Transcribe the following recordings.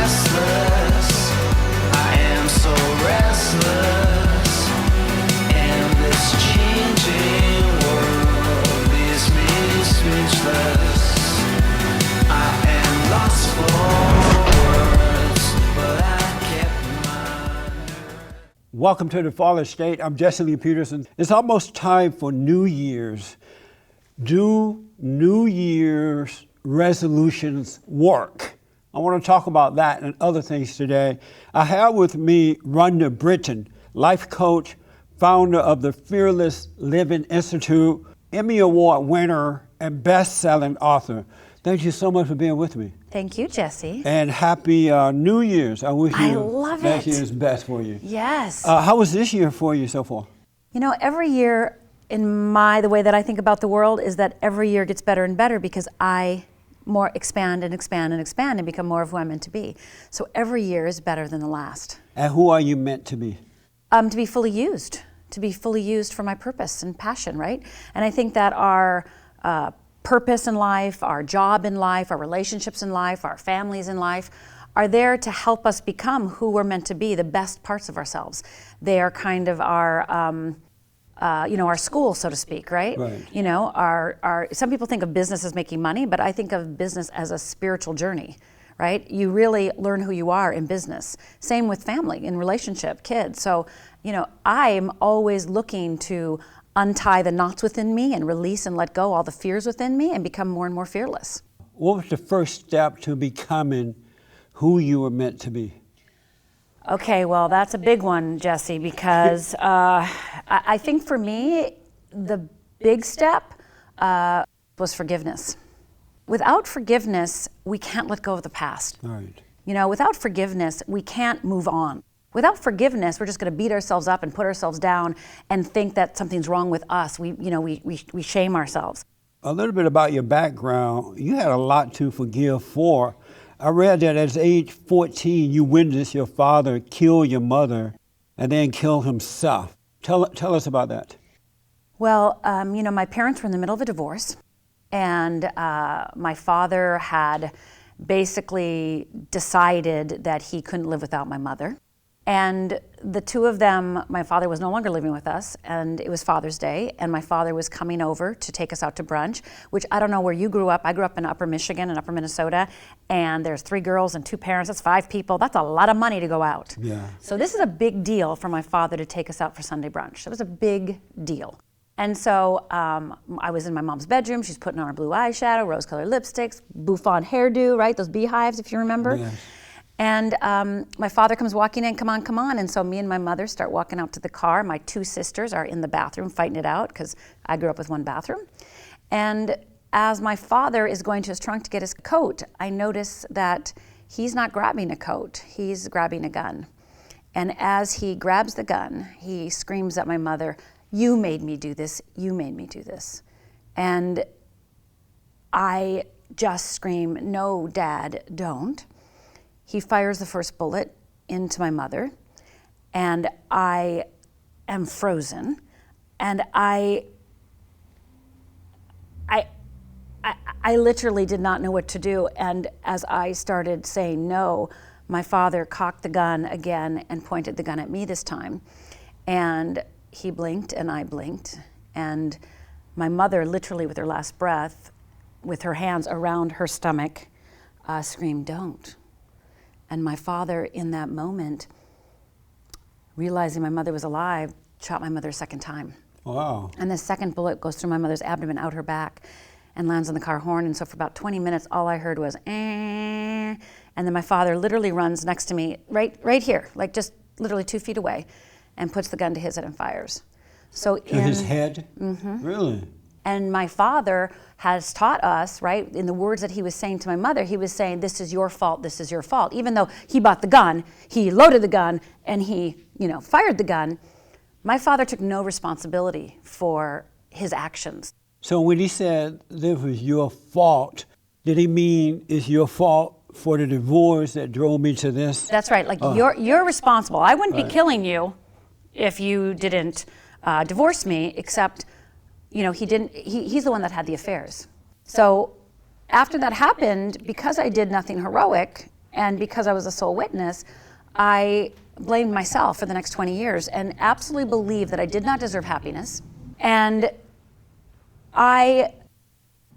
restless. I am so restless. And this changing world leaves me speechless. I am lost for words, but I kept my nerve. Welcome to The Fallen State. I'm Jesse Lee Peterson. It's almost time for New Year's. Do New Year's resolutions work? I want to talk about that and other things today. I have with me Rhonda Britten, life coach, founder of the Fearless Living Institute, Emmy Award winner, and best-selling author. Thank you so much for being with me. Thank you, Jesse. And happy New Year's. I wish I you love next it. year is best for you. Yes. How was this year for you so far? You know, every year the way that I think about the world is that every year gets better and better because I more expand and expand and expand and become more of who I'm meant to be. So every year is better than the last. And who are you meant to be? To be fully used for my purpose and passion, right? And I think that our purpose in life, our job in life, our relationships in life, our families in life are there to help us become who we're meant to be, the best parts of ourselves. They are kind of our our school, so to speak, right? Right. You know, our some people think of business as making money, but I think of business as a spiritual journey, right? You really learn who you are in business. Same with family, in relationship, kids. So, you know, I'm always looking to untie the knots within me and release and let go all the fears within me and become more and more fearless. What was the first step to becoming who you were meant to be? Okay, well, that's a big one, Jesse, because I think for me, the big step was forgiveness. Without forgiveness, we can't let go of the past. All right. You know, without forgiveness, we can't move on. Without forgiveness, we're just going to beat ourselves up and put ourselves down and think that something's wrong with us. We shame ourselves. A little bit about your background. You had a lot to forgive for. I read that at age 14, you witnessed your father kill your mother and then kill himself. Tell us about that. Well, my parents were in the middle of a divorce, and my father had basically decided that he couldn't live without my mother. And the two of them, my father was no longer living with us, and it was Father's Day, and my father was coming over to take us out to brunch, which I don't know where you grew up. I grew up in Upper Michigan and Upper Minnesota, and there's 3 girls and 2 parents. That's 5 people. That's a lot of money to go out. Yeah. So this is a big deal for my father to take us out for Sunday brunch. It was a big deal. And so I was in my mom's bedroom. She's putting on her blue eyeshadow, rose-colored lipsticks, bouffant hairdo, right? Those beehives, if you remember. Yes. And my father comes walking in, come on. And so me and my mother start walking out to the car. My 2 sisters are in the bathroom fighting it out because I grew up with 1 bathroom. And as my father is going to his trunk to get his coat, I notice that he's not grabbing a coat, he's grabbing a gun. And as he grabs the gun, he screams at my mother, "You made me do this, you made me do this." And I just scream, "No, Dad, don't." He fires the first bullet into my mother, and I am frozen, and I literally did not know what to do. And as I started saying no, my father cocked the gun again and pointed the gun at me this time. And he blinked and I blinked, and my mother literally with her last breath, with her hands around her stomach, screamed, "Don't." And my father, in that moment, realizing my mother was alive, shot my mother a second time. Wow. And the second bullet goes through my mother's abdomen, out her back, and lands on the car horn. And so for about 20 minutes, all I heard was, "Eh." And then my father literally runs next to me, right here, like just literally 2 feet away, and puts the gun to his head and fires. So To his head? Mm-hmm. Really? And my father has taught us, right, in the words that he was saying to my mother, he was saying, "This is your fault, this is your fault." Even though he bought the gun, he loaded the gun, and he, fired the gun, my father took no responsibility for his actions. So when he said this was your fault, did he mean it's your fault for the divorce that drove me to this? That's right, like you're responsible. I wouldn't be killing you if you didn't divorce me, except he's the one that had the affairs. So after that happened, because I did nothing heroic And because I was a sole witness, I blamed myself for the next 20 years and absolutely believed that I did not deserve happiness. And I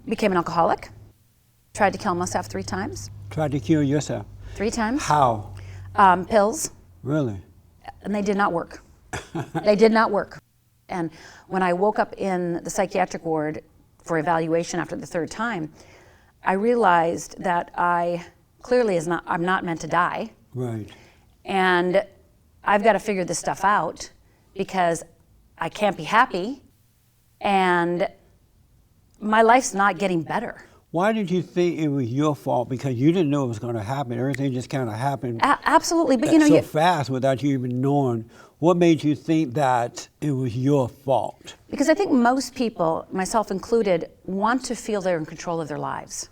became an alcoholic, tried to kill myself 3 times. Tried to kill yourself? 3 times. How? Pills. Really? And they did not work. They did not work. And when I woke up in the psychiatric ward for evaluation after the 3rd time, I realized that I'm not meant to die. Right. And I've got to figure this stuff out because I can't be happy and my life's not getting better. Why did you think it was your fault? Because you didn't know it was going to happen. Everything just kind of happened Absolutely. But so fast without you even knowing. What made you think that it was your fault? Because I think most people, myself included, want to feel they're in control of their lives,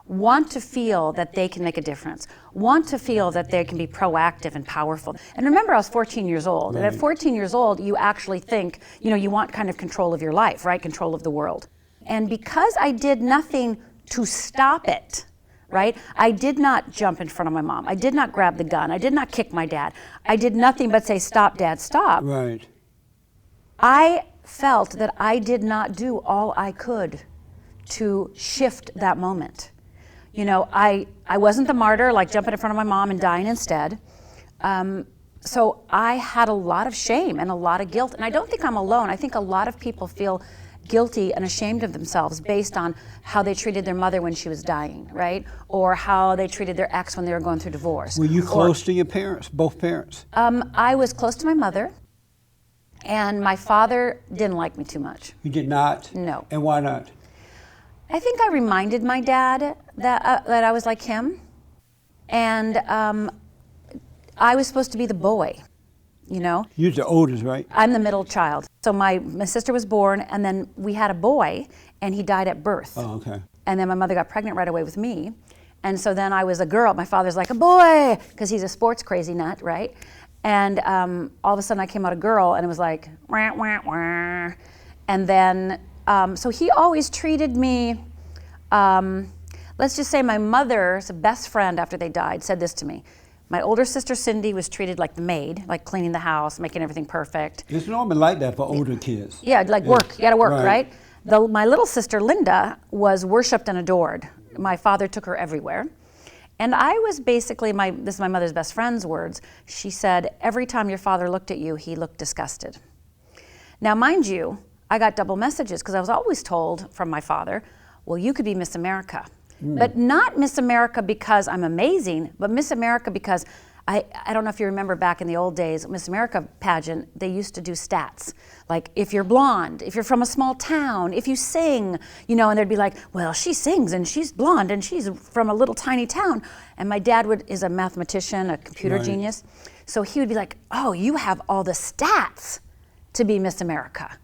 want to feel that they can make a difference, want to feel that they can be proactive and powerful. And remember, I was 14 years old. Right. And at 14 years old, you actually think, you want kind of control of your life, right? Control of the world. And because I did nothing to stop it, right? I did not jump in front of my mom. I did not grab the gun. I did not kick my dad. I did nothing but say, "Stop, Dad, stop." Right. I felt that I did not do all I could to shift that moment. I wasn't the martyr, like jumping in front of my mom and dying instead. So I had a lot of shame and a lot of guilt. And I don't think I'm alone. I think a lot of people feel guilty and ashamed of themselves based on how they treated their mother when she was dying, right? Or how they treated their ex when they were going through divorce. Were you close to your parents, both parents? I was close to my mother, and my father didn't like me too much. You did not? No. And why not? I think I reminded my dad that I was like him, and I was supposed to be the boy, You're the oldest, right? I'm the middle child. So my sister was born, and then we had a boy, and he died at birth. Oh, okay. And then my mother got pregnant right away with me. And so then I was a girl. My father's like, "A boy," because he's a sports crazy nut, right? And all of a sudden I came out a girl, and it was like, wah, wah, wah. And then, so he always treated me, let's just say my mother's best friend after they died said this to me. My older sister Cindy was treated like the maid, like cleaning the house, making everything perfect. It's normally like that for older kids. Yeah, like work, you gotta work, Right. right? My little sister Linda was worshipped and adored. My father took her everywhere. And I was basically, this is my mother's best friend's words, she said, "Every time your father looked at you, he looked disgusted." Now, mind you, I got double messages because I was always told from my father, "Well, you could be Miss America." But not Miss America because I'm amazing, but Miss America because I don't know if you remember back in the old days, Miss America pageant, they used to do stats. Like if you're blonde, if you're from a small town, if you sing, and they'd be like, "Well, she sings and she's blonde and she's from a little tiny town." And my dad is a mathematician, a computer Right. genius. So he would be like, "Oh, you have all the stats to be Miss America."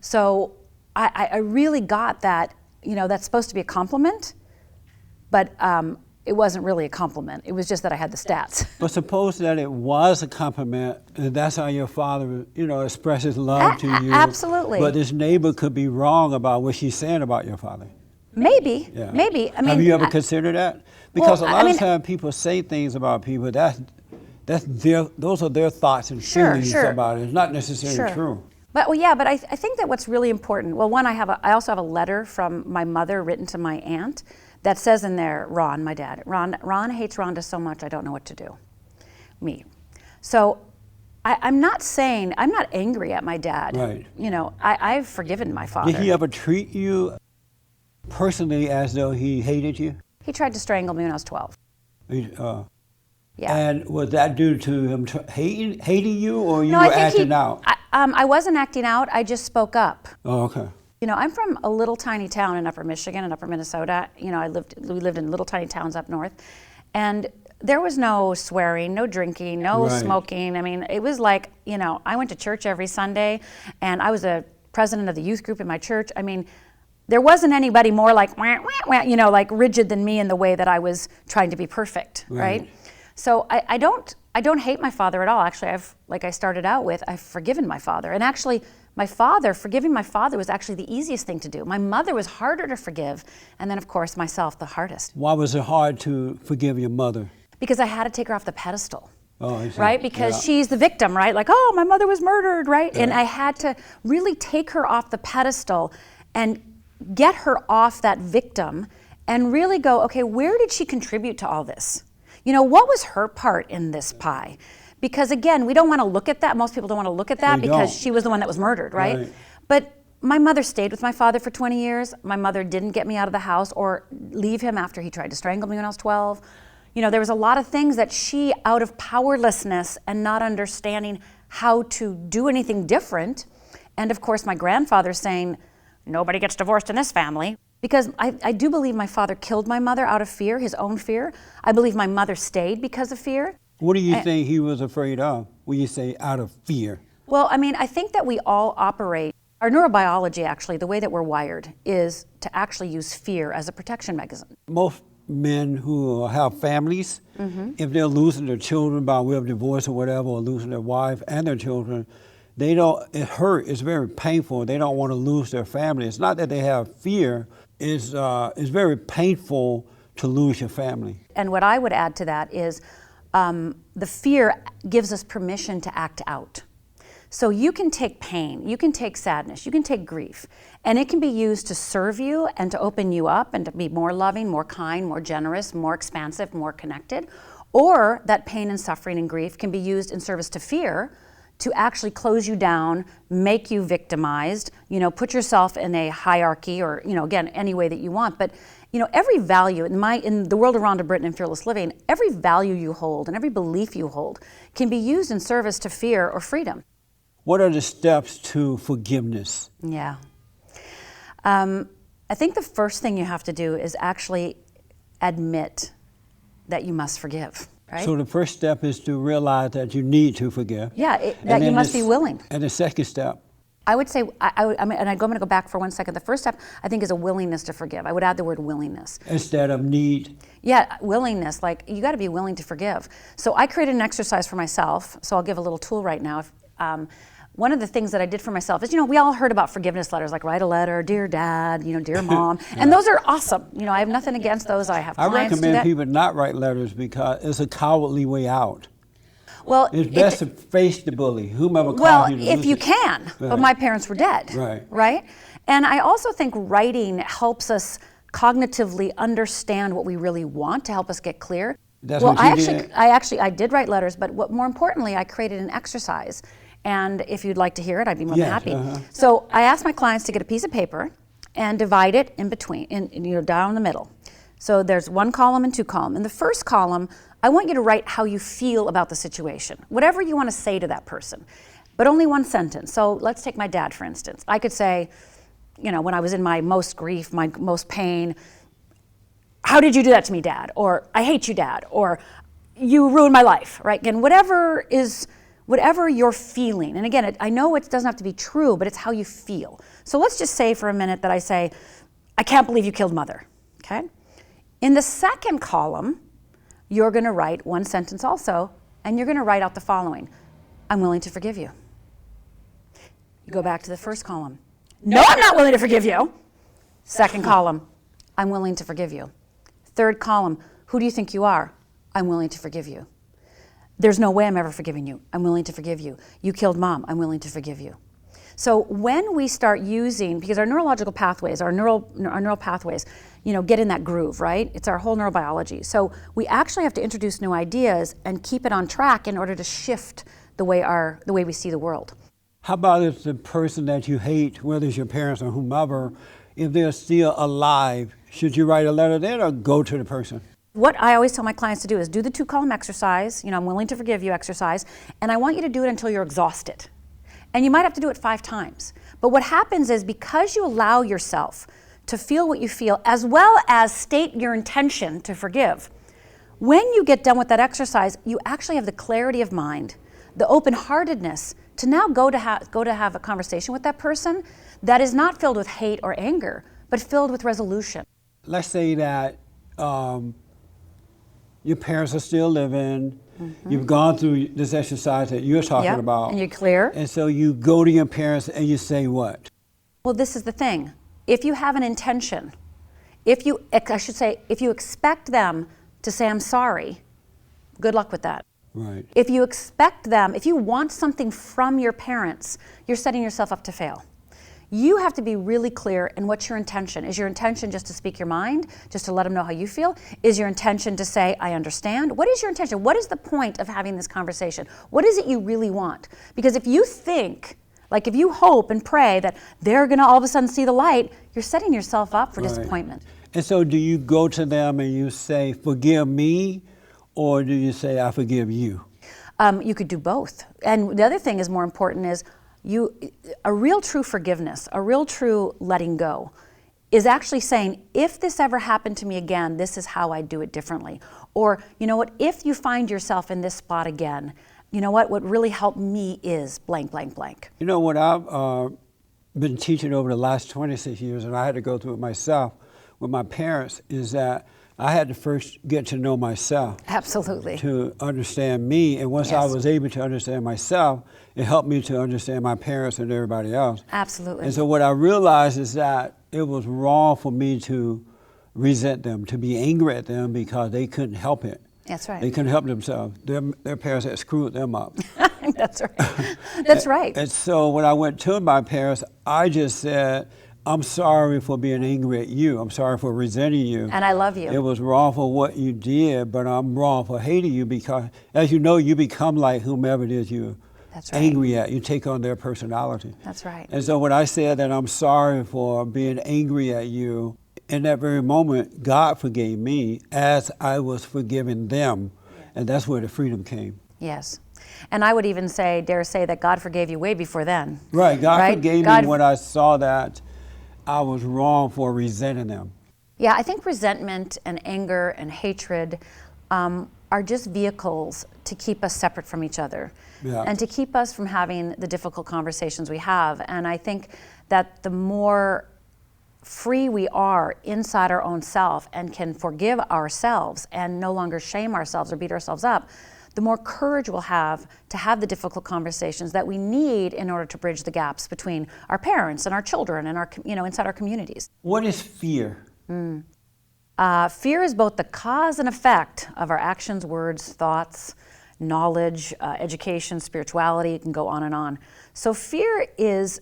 So I really got that, that's supposed to be a compliment. But it wasn't really a compliment. It was just that I had the stats. But suppose that it was a compliment, and that's how your father, expresses love to you. Absolutely. But this neighbor could be wrong about what she's saying about your father. Maybe, Yeah. maybe. I mean, have you ever considered that? Because well, a lot of times people say things about people those are their thoughts and feelings Sure. about it. It's not necessarily true. But I think that what's really important. Well, one, I also have a letter from my mother written to my aunt. That says in there, Ron, my dad, Ron hates Rhonda so much I don't know what to do. Me. So I'm not angry at my dad. Right. I've forgiven my father. Did he ever treat you personally as though he hated you? He tried to strangle me when I was 12. Yeah. And was that due to him hating you, or you No, were I think acting out? I wasn't acting out. I just spoke up. Oh, okay. I'm from a little tiny town in Upper Michigan and Upper Minnesota. We lived in little tiny towns up north, and there was no swearing, no drinking, no Right. smoking. I mean, it was like, I went to church every Sunday, and I was a president of the youth group in my church. I mean, there wasn't anybody more like, wah, wah, wah, like rigid than me in the way that I was trying to be perfect, right? So I don't hate my father at all. Actually, like I started out with, I've forgiven my father, and actually. Forgiving my father was actually the easiest thing to do. My mother was harder to forgive, and then of course myself the hardest. Why was it hard to forgive your mother? because I had to take her off the pedestal. Oh, I see. Right? Because Yeah. she's the victim, right? Like, oh, my mother was murdered, right? Yeah. And I had to really take her off the pedestal and get her off that victim and really go, okay, where did she contribute to all this? You know, what was her part in this pie? Because again, we don't want to look at that. Most people don't want to look at that They because don't. she was the one that was murdered, right? Right. But my mother stayed with my father for 20 years. My mother didn't get me out of the house or leave him after he tried to strangle me when I was 12. You know, there was a lot of things that she, out of powerlessness and not understanding how to do anything different, and of course my grandfather saying, nobody gets divorced in this family, because I do believe my father killed my mother out of fear, his own fear. I believe my mother stayed because of fear. What do you think he was afraid of when you say out of fear? Well, I mean, I think that we all operate, our neurobiology actually, the way that we're wired is to actually use fear as a protection mechanism. Most men who have families, if they're losing their children by way of divorce or whatever, or losing their wife and their children, they don't, it hurts, it's very painful. They don't want to lose their family. It's not that they have fear, it's very painful to lose your family. And what I would add to that is the fear gives us permission to act out. So you can take pain, you can take sadness, you can take grief, and it can be used to serve you and to open you up and to be more loving, more kind, more generous, more expansive, more connected. Or that pain and suffering and grief can be used in service to fear to actually close you down, make you victimized, you know, put yourself in a hierarchy or, you know, again, any way that you want. But, you know, every value, in the world of Rhonda Britten and Fearless Living, every value you hold and every belief you hold can be used in service to fear or freedom. What are the steps to forgiveness? Yeah. I think the first thing you have to do is actually admit that you must forgive, right? So the first step is to realize that you need to forgive. Yeah, that And you then must be willing. And the second step? I would say, I'm going to go back for 1 second. The first step, I think, is a willingness to forgive. I would add the word willingness. Instead of need. Yeah, willingness, like you got to be willing to forgive. So I created an exercise for myself, so I'll give a little tool right now. One of the things that I did for myself is, you know, we all heard about forgiveness letters, like write a letter, dear dad, you know, dear mom, and those are awesome. You know, I have nothing against those. I have I clients do recommend that. people not write letters because it's a cowardly way out. Well, It's best to face the bully, whomever well, caused you to if lose you it. can, but Right. my parents were dead, Right. right? And I also think writing helps us cognitively understand what we really want to help us get clear. That's well, what you I did write letters, but what more importantly, I created an exercise. And if you'd like to hear it, I'd be more than Yes, happy. uh-huh. So I asked my clients to get a piece of paper and divide it in between, you know, down the middle. So there's 1 column and 2 columns. In the first column, I want you to write how you feel about the situation, whatever you want to say to that person, but only 1 sentence. So let's take my dad, for instance. I could say, you know, when I was in my most grief, my most pain, how did you do that to me, Dad? Or I hate you, Dad. Or you ruined my life, right? Again, whatever you're feeling. And again, I know it doesn't have to be true, but it's how you feel. So let's just say for a minute that I say, I can't believe you killed Mother, okay? In the second column, you're gonna write 1 sentence also, and you're gonna write out the following. I'm willing to forgive you. You go back to the first column. No, I'm not willing to forgive you. Second column, I'm willing to forgive you. Third column, who do you think you are? I'm willing to forgive you. There's no way I'm ever forgiving you. I'm willing to forgive you. You killed Mom. I'm willing to forgive you. So when we start using, because our neurological pathways, our neural pathways, you know, get in that groove, right? It's our whole neurobiology. So we actually have to introduce new ideas and keep it on track in order to shift the way we see the world. How about if the person that you hate, whether it's your parents or whomever, if they're still alive, should you write a letter then or go to the person? What I always tell my clients to do is do the 2-column exercise, you know, I'm willing to forgive you exercise, and I want you to do it until you're exhausted. And you might have to do it 5 times. But what happens is because you allow yourself to feel what you feel, as well as state your intention to forgive, when you get done with that exercise, you actually have the clarity of mind, the open-heartedness to now go to have a conversation with that person that is not filled with hate or anger, but filled with resolution. Let's say that your parents are still living, you've gone through this exercise that you're talking Yep, about. and you're clear. And so you go to your parents and you say what? Well, this is the thing. If you have an intention, if you expect them to say, I'm sorry, Good luck with that. Right. If you expect them, if you want something from your parents, you're setting yourself up to fail. You have to be really clear in what's your intention. Is your intention just to speak your mind, just to let them know how you feel? Is your intention to say, I understand? What is your intention? What is the point of having this conversation? What is it you really want? Because if you think, like if you hope and pray that they're gonna all of a sudden see the light, you're setting yourself up for disappointment. And so do you go to them and you say, forgive me, or do you say, I forgive you? You could do both. And the other thing is more important is a real true forgiveness, a real true letting go is actually saying, if this ever happened to me again, this is how I do it differently. Or, you know what, if you find yourself in this spot again, you know what really helped me is blank, blank, blank. You know what I've been teaching over the last 26 years, and I had to go through it myself with my parents, is that I had to first get to know myself. Absolutely. To understand me. And once I was able to understand myself, it helped me to understand my parents and everybody else. Absolutely. And so what I realized is that it was wrong for me to resent them, to be angry at them because they couldn't help it. That's right. They couldn't help themselves. Their parents had screwed them up. That's right. That's right. And so when I went to my parents, I just said, I'm sorry for being angry at you. I'm sorry for resenting you. And I love you. It was wrong for what you did, but I'm wrong for hating you because, as you know, you become like whomever it is you're angry at. You take on their personality. That's right. And so when I said that I'm sorry for being angry at you, in that very moment, God forgave me as I was forgiving them. And that's where the freedom came. Yes. And I would even dare say that God forgave you way before then. Right. God forgave me when I saw that I was wrong for resenting them. Yeah, I think resentment and anger and hatred are just vehicles to keep us separate from each other and to keep us from having the difficult conversations we have. And I think that the more free we are inside our own self and can forgive ourselves and no longer shame ourselves or beat ourselves up, the more courage we'll have to have the difficult conversations that we need in order to bridge the gaps between our parents and our children and our, inside our communities. What is fear? Fear is both the cause and effect of our actions, words, thoughts, knowledge, education, spirituality. It can go on and on. So fear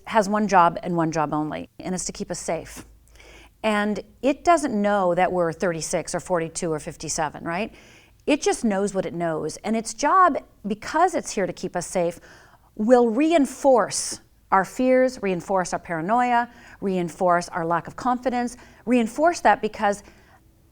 has one job and one job only, and it's to keep us safe. And it doesn't know that we're 36 or 42 or 57, right? It just knows what it knows. And its job, because it's here to keep us safe, will reinforce our fears, reinforce our paranoia, reinforce our lack of confidence, reinforce that because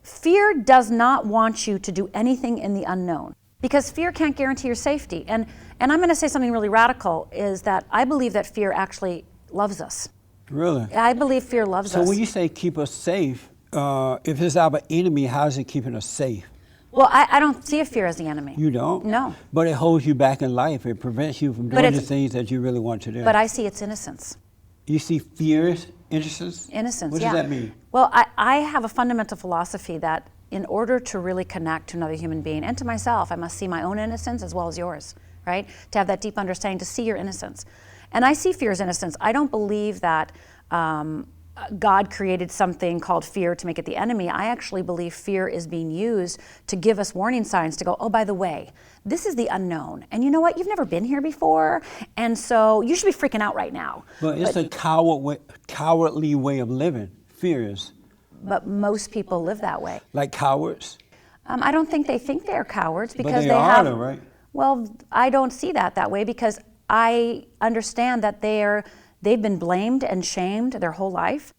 fear does not want you to do anything in the unknown. Because fear can't guarantee your safety. And I'm going to say something really radical, is that I believe that fear actually loves us. Really? I believe fear loves us. So when you say keep us safe, if it's our enemy, how is it keeping us safe? Well, I don't see a fear as the enemy. You don't? No. But it holds you back in life. It prevents you from doing the things that you really want to do. But I see its innocence. You see fear's innocence? Innocence, What does that mean? Well, I have a fundamental philosophy that in order to really connect to another human being and to myself, I must see my own innocence as well as yours, right? To have that deep understanding, to see your innocence. And I see fear as innocence. I don't believe that God created something called fear to make it the enemy. I actually believe fear is being used to give us warning signs to go, oh, by the way, this is the unknown. And you know what? You've never been here before. And so you should be freaking out right now. But it's a cowardly way of living, fear is. But most people live that way. Like cowards? I don't think they think they're cowards because but they have. are, though, right? Well, I don't see that way because I understand that they've been blamed and shamed their whole life.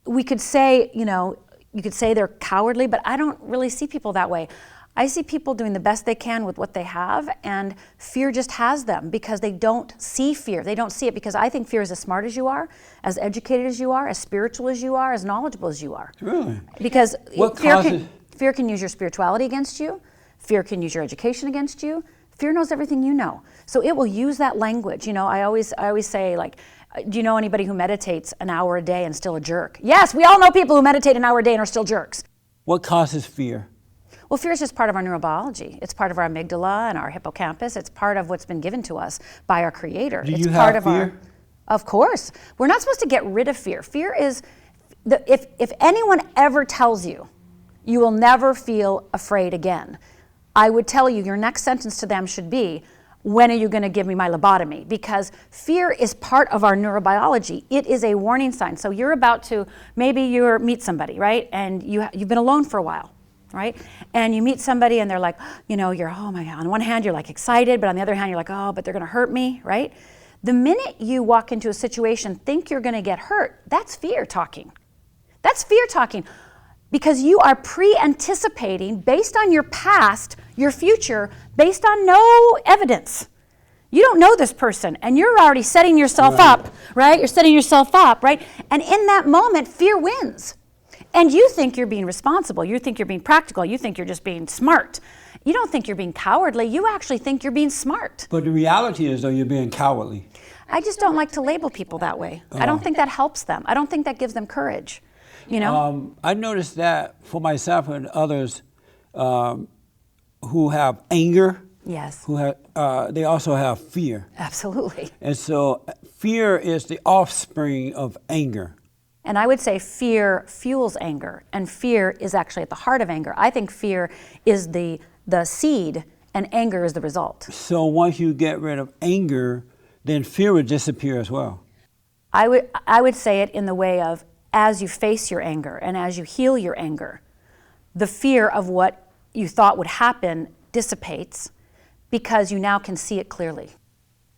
We could say, you could say they're cowardly, but I don't really see people that way. I see people doing the best they can with what they have, and fear just has them because they don't see fear. They don't see it because I think fear is as smart as you are, as educated as you are, as spiritual as you are, as knowledgeable as you are. Really? Because fear can use your spirituality against you. Fear can use your education against you. Fear knows everything you know. So it will use that language. I always say, like, do you know anybody who meditates an hour a day and still a jerk? Yes, we all know people who meditate an hour a day and are still jerks. What causes fear? Well, fear is just part of our neurobiology. It's part of our amygdala and our hippocampus. It's part of what's been given to us by our Creator. Do it's you part have of fear? Of course. We're not supposed to get rid of fear. Fear is, if anyone ever tells you, you will never feel afraid again, I would tell you your next sentence to them should be, when are you going to give me my lobotomy? Because fear is part of our neurobiology. It is a warning sign. So you're about to, maybe you meet somebody, right? And you've been alone for a while, right? And you meet somebody and they're like, you're, oh my God. On one hand, you're like excited, but on the other hand, you're like, oh, but they're going to hurt me, right? The minute you walk into a situation, think you're going to get hurt, that's fear talking. That's fear talking. Because you are pre-anticipating, based on your past, your future, based on no evidence. You don't know this person, and you're already setting yourself up, right? You're setting yourself up, right? And in that moment, fear wins. And you think you're being responsible. You think you're being practical. You think you're just being smart. You don't think you're being cowardly. You actually think you're being smart. But the reality is, though, you're being cowardly. I just don't like to label people that way. I don't think that helps them. I don't think that gives them courage. I noticed that for myself and others who have anger, yes, who have, they also have fear. Absolutely. And so fear is the offspring of anger. And I would say fear fuels anger, and fear is actually at the heart of anger. I think fear is the seed, and anger is the result. So once you get rid of anger, then fear would disappear as well. I would say it in the way of, as you face your anger and as you heal your anger, the fear of what you thought would happen dissipates because you now can see it clearly.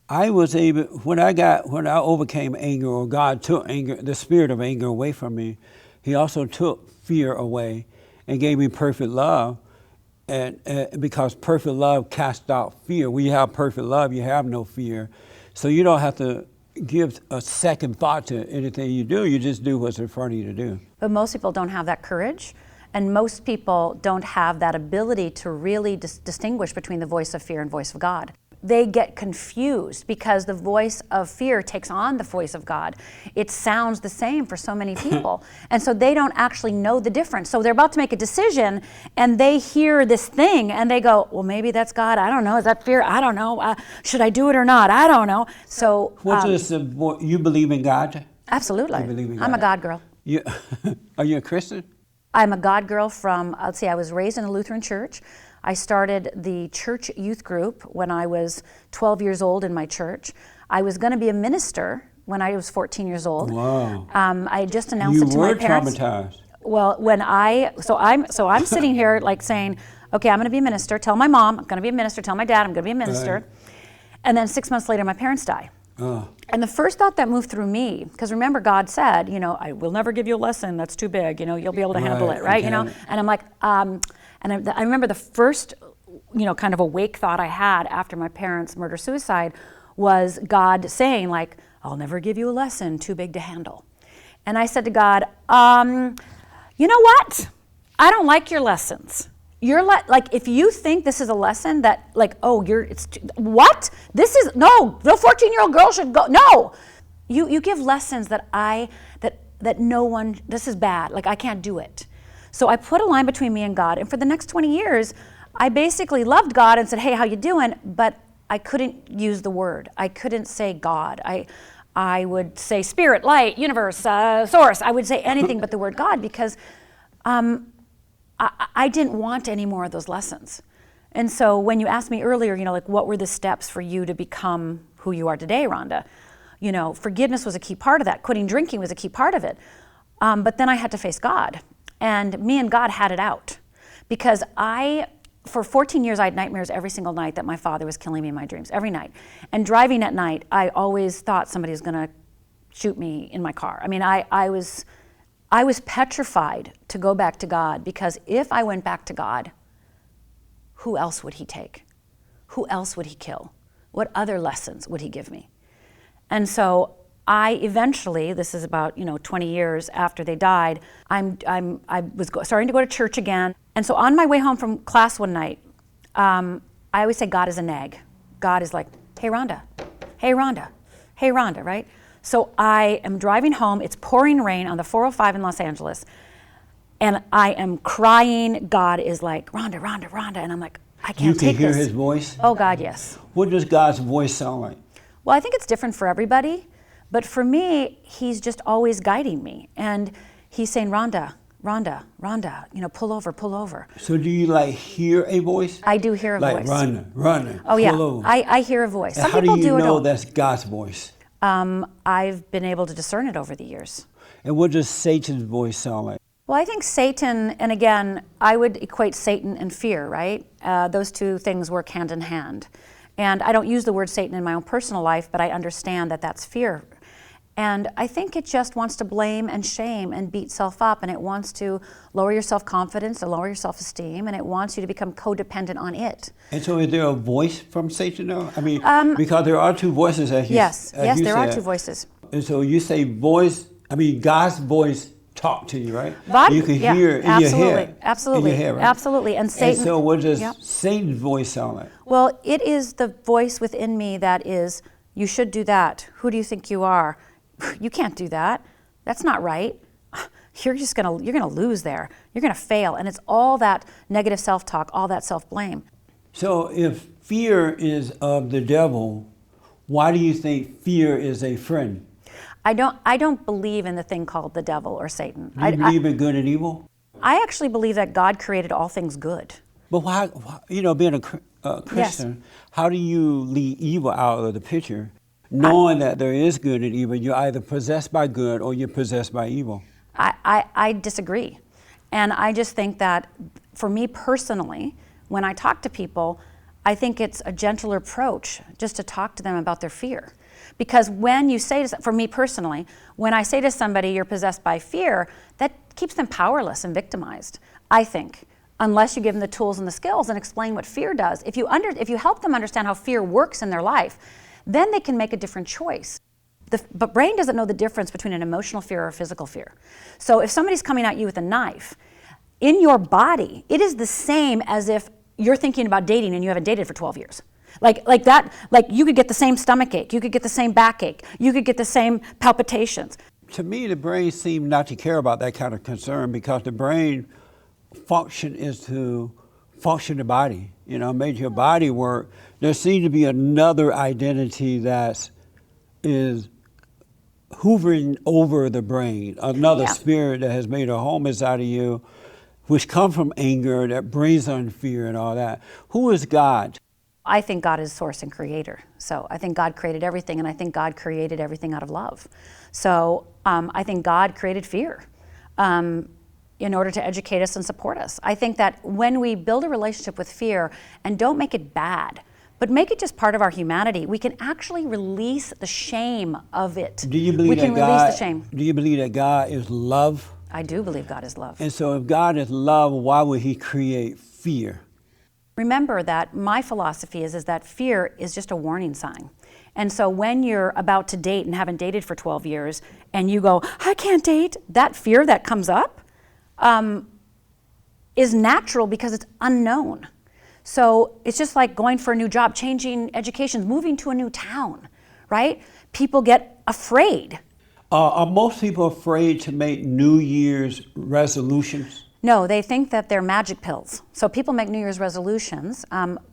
I was able, when I overcame anger, or God took anger, the spirit of anger away from me, He also took fear away and gave me perfect love. And because perfect love casts out fear. When you have perfect love, you have no fear. So you don't have to give a second thought to anything you do. You just do what's in front of you to do. But most people don't have that courage, and most people don't have that ability to really distinguish between the voice of fear and voice of God. They get confused because the voice of fear takes on the voice of God. It sounds the same for so many people. And so they don't actually know the difference. So they're about to make a decision and they hear this thing and they go, well, maybe that's God. I don't know. Is that fear? I don't know. Should I do it or not? I don't know. So you believe in God? Absolutely. You believe in God? I'm a God girl. Are you a Christian? I'm a God girl from, let's see, I was raised in a Lutheran church. I started the church youth group when I was 12 years old in my church. I was going to be a minister when I was 14 years old. Wow. I just announced it to my parents. You were traumatized. Well, so I'm sitting here like saying, okay, I'm going to be a minister. Tell my mom I'm going to be a minister. Tell my dad I'm going to be a minister. Right. And then 6 months later, my parents die. Oh. And the first thought that moved through me, because remember God said, I will never give you a lesson that's too big. You'll be able to handle it, right? And I'm like, and I remember the first, kind of awake thought I had after my parents' murder-suicide was God saying, like, I'll never give you a lesson too big to handle. And I said to God, you know what? I don't like your lessons. Like, if you think this is a lesson that, like, what? This is, no 14-year-old girl should go, no. You give lessons that no one, this is bad, like, I can't do it. So I put a line between me and God, and for the next 20 years, I basically loved God and said, hey, how you doing? But I couldn't use the word. I couldn't say God. I would say spirit, light, universe, source. I would say anything but the word God because I didn't want any more of those lessons. And so when you asked me earlier, like what were the steps for you to become who you are today, Rhonda? Forgiveness was a key part of that. Quitting drinking was a key part of it. But then I had to face God. And me and God had it out because for 14 years, I had nightmares every single night that my father was killing me in my dreams, every night. And driving at night, I always thought somebody was going to shoot me in my car. I mean, I was petrified to go back to God because if I went back to God, who else would He take? Who else would He kill? What other lessons would He give me? And so I eventually, this is about 20 years after they died, I was starting to go to church again. And so on my way home from class one night, I always say God is a nag. God is like, hey Rhonda, hey Rhonda, hey Rhonda, right? So I am driving home, it's pouring rain on the 405 in Los Angeles, and I am crying. God is like, Rhonda, Rhonda, Rhonda, and I'm like, I can't take this. You can hear His voice? Oh God, yes. What does God's voice sound like? Well, I think it's different for everybody. But for me, He's just always guiding me. And He's saying, Rhonda, Rhonda, pull over, pull over. So do you like hear a voice? I do hear a like voice. Rhonda, Oh yeah, pull over. I hear a voice. And Some how people do you do know it. that's God's voice? I've been able to discern it over the years. And what does Satan's voice sound like? Well, I think Satan, and again, I would equate Satan and fear, right? Those two things work hand in hand. And I don't use the word Satan in my own personal life, but I understand that that's fear. And I think it just wants to blame and shame and beat self up, and it wants to lower your self-confidence and lower your self-esteem, and it wants you to become codependent on it. And so is there a voice from Satan though? I mean, because there are two voices as you Yes, there are said. two voices. And so you say God's voice talk to you, right? God, You can yeah, hear in absolutely, your head. absolutely, In your head, right? absolutely. And Satan. And so what does Yep. Satan's voice sound like? Well, it is the voice within me that is, you should do that. Who do you think you are? You can't do that. That's not right. You're gonna lose there. You're gonna fail. And it's all that negative self-talk, all that self-blame. So if fear is of the devil, why do you think fear is a friend? I don't believe in the thing called the devil or Satan. Do you believe in good and evil? I actually believe that God created all things good. But why being a Christian, how do you leave evil out of the picture? Knowing that there is good and evil, you're either possessed by good or you're possessed by evil. I disagree. And I just think that for me personally, when I talk to people, I think it's a gentler approach just to talk to them about their fear. Because when you say, for me personally, when I say to somebody you're possessed by fear, that keeps them powerless and victimized, I think, unless you give them the tools and the skills and explain what fear does. If you help them understand how fear works in their life, then they can make a different choice. But brain doesn't know the difference between an emotional fear or a physical fear. So if somebody's coming at you with a knife, in your body, it is the same as if you're thinking about dating and you haven't dated for 12 years. Like you could get the same stomach ache, you could get the same backache, you could get the same palpitations. To me, the brain seems not to care about that kind of concern because the brain function is to function the body, make your body work. There seems to be another identity that is hovering over the brain, another spirit that has made a home inside of you, which comes from anger, that brings on fear and all that. Who is God? I think God is source and creator. So I think God created everything, and I think God created everything out of love. So I think God created fear in order to educate us and support us. I think that when we build a relationship with fear and don't make it bad, but make it just part of our humanity, we can actually release the shame of it. Do you believe we can release the shame. Do you believe that God is love? I do believe God is love. And so if God is love, why would he create fear? Remember that my philosophy is that fear is just a warning sign. And so when you're about to date and haven't dated for 12 years and you go, I can't date, that fear that comes up is natural because it's unknown. So it's just like going for a new job, changing education, moving to a new town, right? People get afraid. Are most people afraid to make New Year's resolutions? No, they think that they're magic pills. So people make New Year's resolutions.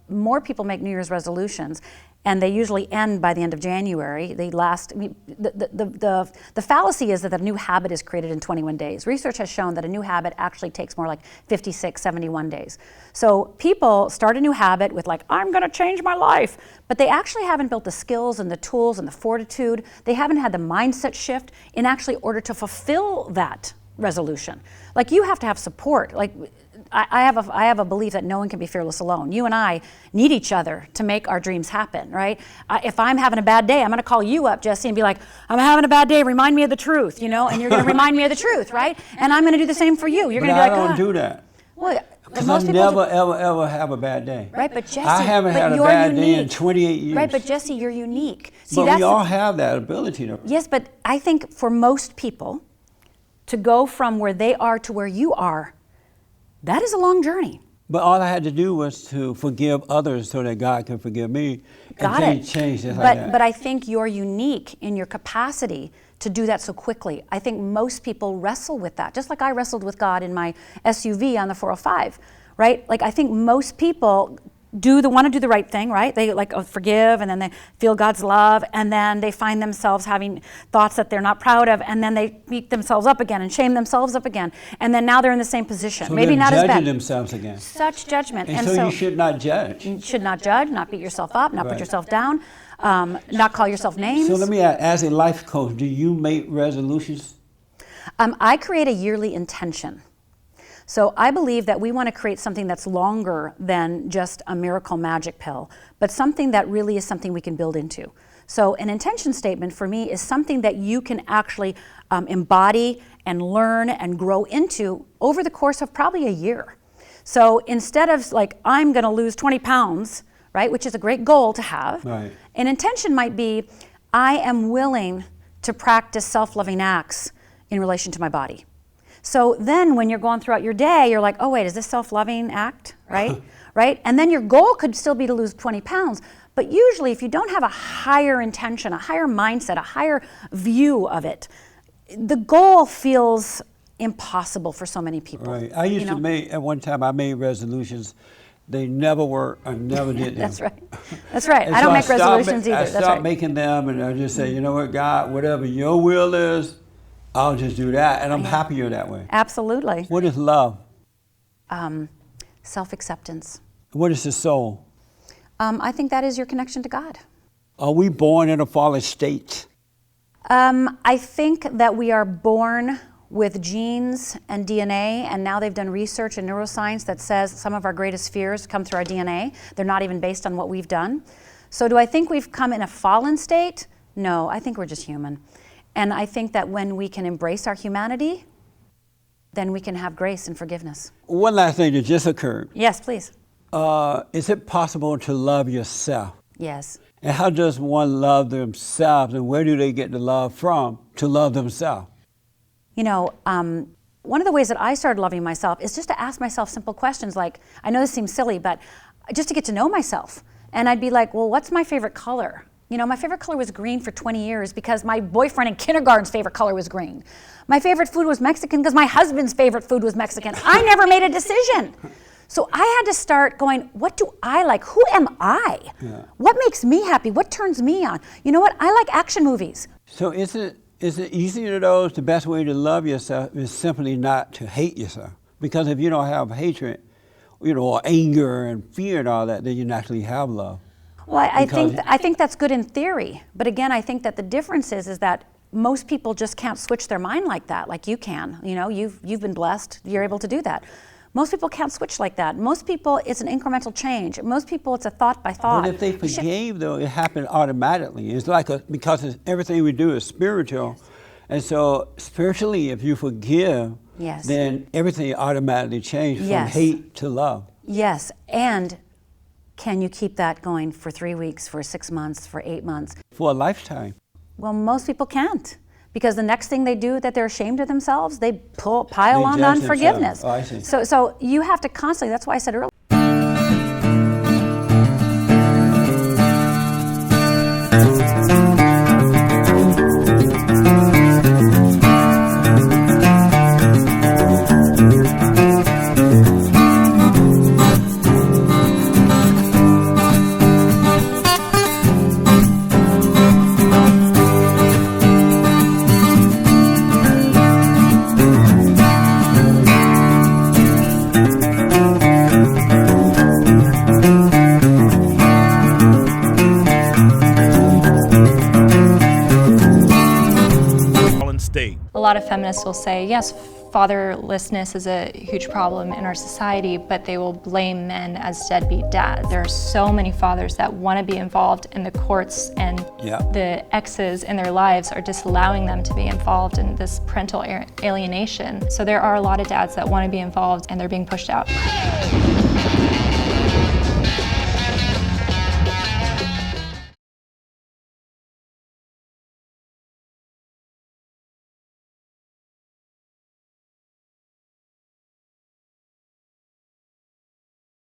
More people make New Year's resolutions, and they usually end by the end of January. They last. The fallacy is that a new habit is created in 21 days. Research has shown that a new habit actually takes more like 56, 71 days. So people start a new habit with like, I'm going to change my life, but they actually haven't built the skills and the tools and the fortitude. They haven't had the mindset shift in actually order to fulfill that resolution. Like you have to have support. Like I have a belief that no one can be fearless alone. You and I need each other to make our dreams happen, right? If I'm having a bad day, I'm going to call you up, Jesse, and be like, I'm having a bad day, remind me of the truth, and you're going to remind me of the truth, right? And I'm going to do the same for you. You're going to be like, I don't do that. Well, because I never, ever have a bad day. Right, but Jesse, I haven't had a bad day in 28 years. Right, but Jesse, you're unique. See, but we all have that ability, though. Yes, but I think for most people, to go from where they are to where you are, that is a long journey. But all I had to do was to forgive others so that God can forgive me. Got and it. Change just like that. But I think you're unique in your capacity to do that so quickly. I think most people wrestle with that, just like I wrestled with God in my SUV on the 405, right? Like I think most people want to do the right thing, right? They like forgive, and then they feel God's love, and then they find themselves having thoughts that they're not proud of, and then they beat themselves up again and shame themselves up again, and then now they're in the same position. So maybe they're not as judging bad. themselves again. Such judgment. And so you should not judge. You should not judge, not beat yourself up, not Right. put yourself down, not call yourself names. So let me ask, as a life coach, do you make resolutions? I create a yearly intention. So I believe that we want to create something that's longer than just a miracle magic pill, but something that really is something we can build into. So an intention statement for me is something that you can actually embody and learn and grow into over the course of probably a year. So instead of like, I'm going to lose 20 pounds, right, which is a great goal to have, Right. an intention might be, I am willing to practice self-loving acts in relation to my body. So then when you're going throughout your day, you're like, oh wait, is this self-loving act, right? Right? And then your goal could still be to lose 20 pounds. But usually if you don't have a higher intention, a higher mindset, a higher view of it, the goal feels impossible for so many people. Right. I used to make, at one time I made resolutions. They never worked. I never did them. That's right. That's right. And I don't so make resolutions either. I That's stopped right. making them, and I just say, you know what, God, whatever your will is, I'll just do that, and I'm happier that way. Absolutely. What is love? Self-acceptance. What is the soul? I think that is your connection to God. Are we born in a fallen state? I think that we are born with genes and DNA, and now they've done research in neuroscience that says some of our greatest fears come through our DNA. They're not even based on what we've done. So do I think we've come in a fallen state? No, I think we're just human. And I think that when we can embrace our humanity, then we can have grace and forgiveness. One last thing that just occurred. Yes, please. Is it possible to love yourself? Yes. And how does one love themselves, and where do they get the love from to love themselves? You know, one of the ways that I started loving myself is just to ask myself simple questions like, I know this seems silly, but just to get to know myself. And I'd be like, well, what's my favorite color? You know, my favorite color was green for 20 years because my boyfriend in kindergarten's favorite color was green. My favorite food was Mexican because my husband's favorite food was Mexican. I never made a decision. So I had to start going, what do I like? Who am I? Yeah. What makes me happy? What turns me on? You know what? I like action movies. So is it easier though, the best way to love yourself is simply not to hate yourself? Because if you don't have hatred, you know, or anger and fear and all that, then you naturally have love. Well, I think that's good in theory, but again, I think that the difference is that most people just can't switch their mind like that, like you can. You know, you've been blessed; you're able to do that. Most people can't switch like that. Most people, it's an incremental change. Most people, it's a thought by thought. But if they forgave, though, it happened automatically. It's like because everything we do is spiritual, and so spiritually, if you forgive, Yes. then everything automatically changes from Yes. hate to love. Yes, and can you keep that going for 3 weeks, for 6 months, for 8 months? For a lifetime. Well, most people can't, because the next thing they do that they're ashamed of themselves, they pile They on judge unforgiveness. themselves. Oh, I see. So you have to constantly, that's why I said earlier, State. A lot of feminists will say, yes, fatherlessness is a huge problem in our society, but they will blame men as deadbeat dads. There are so many fathers that want to be involved in the courts, and the exes in their lives are disallowing them to be involved in this parental alienation. So there are a lot of dads that want to be involved, and they're being pushed out.